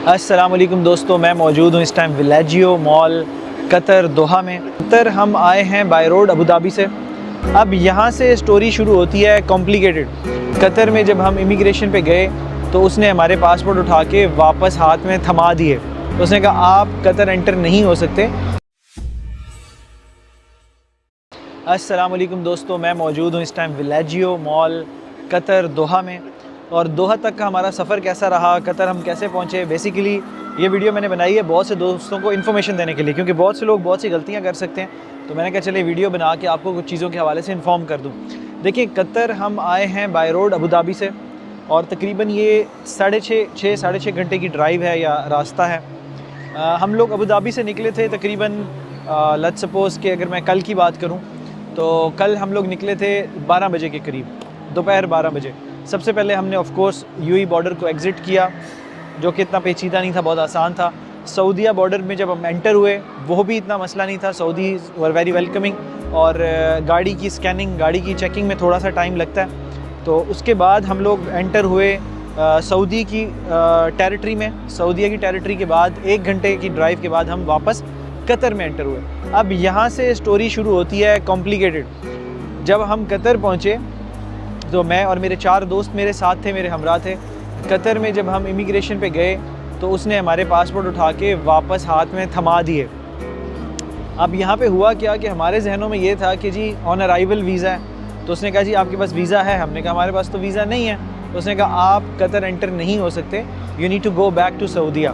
अस्सलाम वालेकुम दोस्तों, मैं मौजूद हूँ इस टाइम विलेजियो मॉल कतर दोहा में। कतर हम आए हैं बाय रोड अबू धाबी से। अब यहाँ से स्टोरी शुरू होती है कॉम्प्लिकेटेड। कतर में जब हम इमिग्रेशन पे गए तो उसने हमारे पासपोर्ट उठा के वापस हाथ में थमा दिए। तो उसने कहा आप कतर एंटर नहीं हो सकते। अस्सलाम वालेकुम दोस्तों, मैं मौजूद हूँ इस टाइम विलेजियो मॉल कतर दोहा में। और दोहा तक का हमारा सफ़र कैसा रहा, कतर हम कैसे पहुँचे, बेसिकली ये वीडियो मैंने बनाई है बहुत से दोस्तों को इन्फॉर्मेशन देने के लिए, क्योंकि बहुत से लोग बहुत सी गलतियाँ कर सकते हैं। तो मैंने कहा चलिए वीडियो बना के आपको कुछ चीज़ों के हवाले से इन्फॉर्म कर दूँ। देखिए, कतर हम आए हैं बाय रोड अबू धाबी से और तकरीबन ये साढ़े छः घंटे की ड्राइव है या रास्ता है। हम लोग अबू धाबी से निकले थे तकरीबन लेट्स सपोज़ कि अगर मैं कल की बात करूं तो कल हम लोग निकले थे 12 बजे के करीब, दोपहर 12 बजे। सबसे पहले हमने ऑफ कोर्स यूएई बॉर्डर को एग्ज़िट किया, जो कि इतना पेचीदा नहीं था, बहुत आसान था। सऊदीया बॉर्डर में जब हम एंटर हुए वो भी इतना मसला नहीं था, सऊदी वर वेरी वेलकमिंग। और गाड़ी की स्कैनिंग, गाड़ी की चेकिंग में थोड़ा सा टाइम लगता है। तो उसके बाद हम लोग एंटर हुए सऊदी की टेरिटरी में। सऊदीया की टेरिटरी के बाद 1 घंटे की ड्राइव के बाद हम वापस कतर में एंटर हुए। अब यहाँ से स्टोरी शुरू होती है कॉम्प्लिकेटेड। जब हम कतर पहुँचे तो मैं और मेरे 4 दोस्त मेरे साथ थे, मेरे हमरा थे। कतर में जब हम इमिग्रेशन पे गए तो उसने हमारे पासपोर्ट उठा के वापस हाथ में थमा दिए। अब यहाँ पे हुआ क्या कि हमारे जहनों में ये था कि जी ऑन अराइवल वीज़ा है। तो उसने कहा जी आपके पास वीज़ा है? हमने कहा हमारे पास तो वीज़ा नहीं है। तो उसने कहा आप कतर एंटर नहीं हो सकते, you need to go back to Saudia.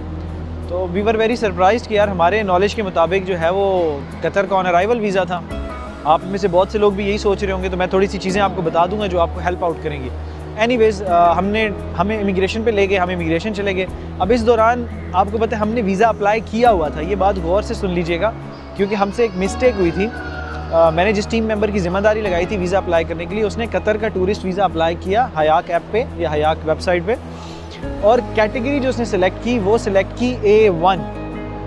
तो वी वर वेरी सरप्राइज्ड कि यार हमारे नॉलेज के मुताबिक जो है वो कतर का ऑन अराइवल वीज़ा था। आप में से बहुत से लोग भी यही सोच रहे होंगे, तो मैं थोड़ी सी चीज़ें आपको बता दूंगा जो आपको हेल्प आउट करेंगी। एनीवेज़ हमें इमिग्रेशन पे ले गए, हम इमिग्रेशन चले गए। अब इस दौरान आपको पता है हमने वीज़ा अप्लाई किया हुआ था। ये बात गौर से सुन लीजिएगा, क्योंकि हमसे एक मिस्टेक हुई थी। मैंने जिस टीम मेंबर की ज़िम्मेदारी लगाई थी वीज़ा अप्लाई करने के लिए, उसने कतर का टूरिस्ट वीज़ा अप्लाई किया हयाक ऐप पे या हयाक वेबसाइट पे, और कैटेगरी जो उसने सेलेक्ट की वो सिलेक्ट की A1।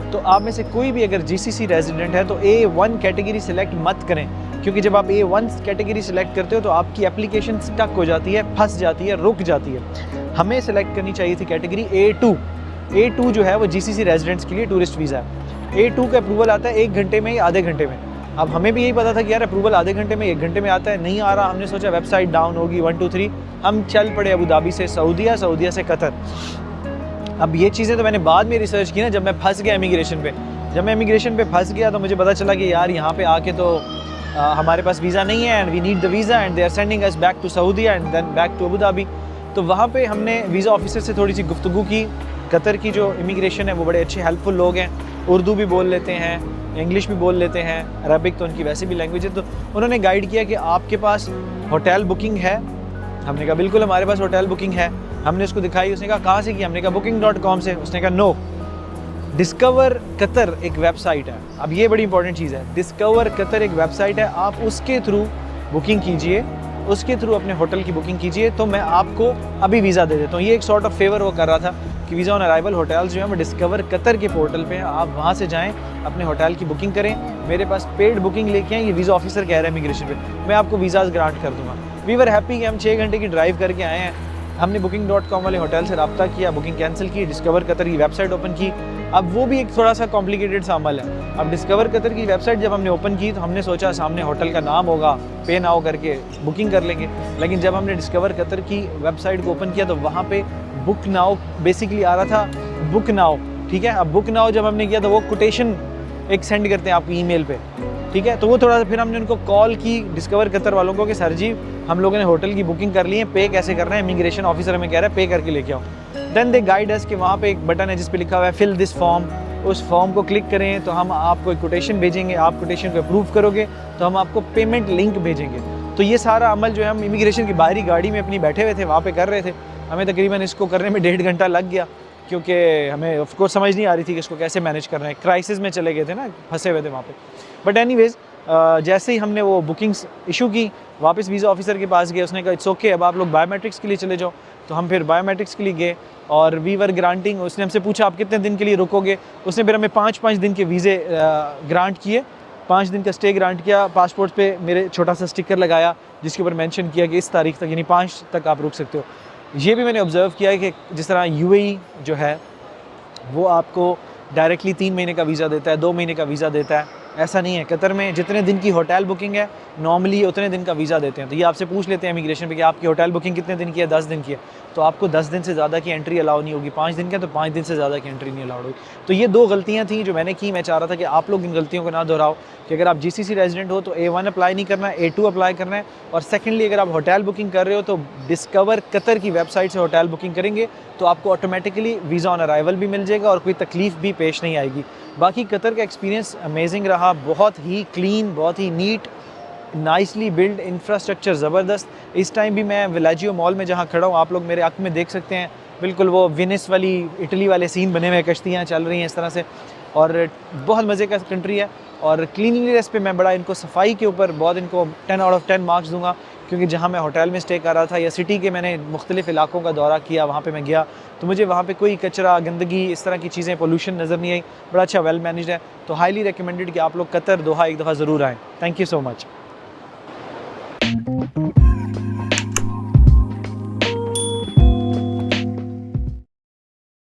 तो आप में से कोई भी अगर GCC रेजिडेंट है तो A1 कैटेगरी सिलेक्ट मत करें, क्योंकि जब आप A1 कैटेगरी सिलेक्ट करते हो तो आपकी एप्लीकेशन स्टक हो जाती है, फंस जाती है, रुक जाती है। हमें सिलेक्ट करनी चाहिए थी कैटेगरी A2। A2 जो है वो GCC रेजिडेंट्स के लिए टूरिस्ट वीज़ा है। A2 का अप्रूवल आता है 1 घंटे में या आधे घंटे में। अब हमें भी यही पता था कि यार अप्रूवल आधे घंटे में 1 घंटे में आता है, नहीं आ रहा। हमने सोचा वेबसाइट डाउन होगी 1 2 3। हम चल पड़े अबू धाबी से सऊदीया, सऊदीया से कतर। अब ये चीज़ें तो मैंने बाद में रिसर्च की ना, जब मैं फंस गया इमिग्रेशन पे। जब मैं इमिग्रेशन पे फंस गया तो मुझे पता चला कि यार यहाँ पे आके तो हमारे पास वीज़ा नहीं है and we need the visa and they are sending us back to Saudia and then back to Abu Dhabi. तो वहाँ पे हमने वीज़ा ऑफिसर से थोड़ी सी गुफ्तगू की। कतर की जो इमिग्रेशन है वो बड़े अच्छे हेल्पफुल लोग हैं, उर्दू भी बोल लेते हैं, इंग्लिश भी बोल लेते हैं, अरबिक तो उनकी वैसे भी लैंग्वेज है। तो उन्होंने गाइड किया कि आपके पास होटल बुकिंग है? हमने कहा बिल्कुल हमारे पास होटल बुकिंग है। हमने उसको दिखाई, उसने कहा कहाँ से की? हमने कहा booking.com से। उसने कहा नो, डिस्कवर कतर एक वेबसाइट है। अब ये बड़ी इंपॉर्टेंट चीज़ है, डिस्कवर कतर एक वेबसाइट है, आप उसके थ्रू बुकिंग कीजिए, उसके थ्रू अपने होटल की बुकिंग कीजिए, तो मैं आपको अभी वीज़ा दे देता हूँ। ये एक सॉर्ट ऑफ फेवर वो कर रहा था कि वीज़ा ऑन अराइवल होटल्स जो हैं वो डिस्कवर कतर के पोर्टल पे हैं, आप वहाँ से जाएँ, अपने होटल की बुकिंग करें। मेरे पास पेड बुकिंग लेके आएँ, ये वीज़ा ऑफिसर कह रहे हैं इमिग्रेशन पे, मैं आपको वीज़ाज़ ग्रांट कर दूँगा। वी वर हैप्पी कि हम 6 घंटे की ड्राइव करके आए हैं। हमने booking.com वाले होटल से रब्ता किया, बुकिंग कैंसिल की, डिस्कवर कतर की वेबसाइट ओपन की। अब वो भी एक थोड़ा सा कॉम्प्लिकेटेड सा अमल है। अब डिस्कवर कतर की वेबसाइट जब हमने ओपन की तो हमने सोचा सामने होटल का नाम होगा, पे नाउ करके बुकिंग कर लेंगे। लेकिन जब हमने डिस्कवर कतर की वेबसाइट को ओपन किया तो वहाँ पे बुक नाउ बेसिकली आ रहा था, बुक नाउ, ठीक है। अब बुक नाउ जब हमने किया तो वो कोटेशन एक सेंड करते हैं आपको ईमेल पे, ठीक है। तो वो थोड़ा सा फिर हमने उनको कॉल की डिस्कवर कतर वालों को कि सर जी हम लोगों ने होटल की बुकिंग कर ली है, पे कैसे करना है? इमिग्रेशन ऑफिसर हमें कह रहा है पे करके लेके आओ। देन दे गाइड अस कि वहाँ पे एक बटन है जिस पे लिखा हुआ है फिल दिस फॉर्म। उस फॉर्म को क्लिक करें तो हम आपको एक कोटेशन भेजेंगे, आप कोटेशन को अप्रूव करोगे तो हम आपको पेमेंट लिंक भेजेंगे। तो ये सारा अमल जो है हम इमिग्रेशन की बाहरी गाड़ी में अपनी बैठे हुए थे, वहाँ पे कर रहे थे। हमें तकरीबन इसको करने में 1.5 घंटा लग गया, क्योंकि हमें ऑफ कोर्स समझ नहीं आ रही थी कि इसको कैसे मैनेज करना है। क्राइसिस में चले गए थे ना, फंसे हुए थे वहाँ पे। बट एनीवेज़ जैसे ही हमने वो बुकिंग्स इशू की, वापस वीज़ा ऑफिसर के पास गए, उसने कहा इट्स ओके, अब आप लोग बायोमेट्रिक्स के लिए चले जाओ। तो हम फिर बायोमेट्रिक्स के लिए गए और वी वर ग्रांटिंग। उसने हमसे पूछा आप कितने दिन के लिए रुकोगे? उसने फिर हमें 5-5 दिन के वीज़े ग्रांट किए, 5 दिन का स्टे ग्रांट किया। पासपोर्ट पे मेरे छोटा सा स्टिकर लगाया जिसके ऊपर मेंशन किया कि इस तारीख तक यानी 5 तक आप रुक सकते हो। ये भी मैंने ऑब्ज़र्व किया है कि जिस तरह यूएई जो है वो आपको डायरेक्टली 3 महीने का वीज़ा देता है, 2 महीने का वीज़ा देता है, ऐसा नहीं है। कतर में जितने दिन की होटल बुकिंग है, नॉर्मली उतने दिन का वीज़ा देते हैं। तो ये आपसे पूछ लेते हैं इमिग्रेशन पे कि आपकी होटल बुकिंग कितने दिन की है, 10 दिन की है, तो आपको 10 दिन से ज़्यादा की एंट्री अलाउ नहीं होगी। 5 दिन का तो 5 दिन से ज़्यादा की एंट्री नहीं अलाउड होगी। तो ये 2 गलतियाँ थी जो मैंने की। मैं चाह रहा था कि आप लोग इन गलतियों को ना दोहराओ कि अगर आप जीसीसी रेजिडेंट हो तो A1 अप्लाई नहीं करना है, A2 अप्लाई करना है। और सेकेंडली अगर आप होटल बुकिंग कर रहे हो तो डिस्कवर कतर की वेबसाइट से होटल बुकिंग करेंगे तो आपको ऑटोमेटिकली वीज़ा ऑन अराइवल भी मिल जाएगा और कोई तकलीफ़ भी पेश नहीं आएगी। बाकी कतर का एक्सपीरियंस अमेजिंग रहा, बहुत ही क्लीन, बहुत ही नीट, नाइसली बिल्ड, इंफ्रास्ट्रक्चर ज़बरदस्त। इस टाइम भी मैं विलाजियो मॉल में जहाँ खड़ा हूँ, आप लोग मेरे आँख में देख सकते हैं, बिल्कुल वो वेनिस वाली इटली वाले सीन बने हुए, कश्तियाँ चल रही हैं इस तरह से, और बहुत मज़े का कंट्री है। और क्लीनलीनेस पे मैं बड़ा इनको, सफाई के ऊपर बहुत इनको 10 आउट ऑफ 10 मार्क्स दूंगा, क्योंकि जहाँ मैं होटल में स्टे कर रहा था या सिटी के मैंने मुख्तलिफ़ इलाकों का दौरा किया, वहाँ पे मैं गया तो मुझे वहाँ पे कोई कचरा, गंदगी, इस तरह की चीज़ें, पोल्यूशन नज़र नहीं आई। बड़ा अच्छा वेल मैनेज्ड है। तो हाईली रिकमेंडेड कि आप लोग कतर दोहा एक दफ़ा ज़रूर आएँ। Thank you so much.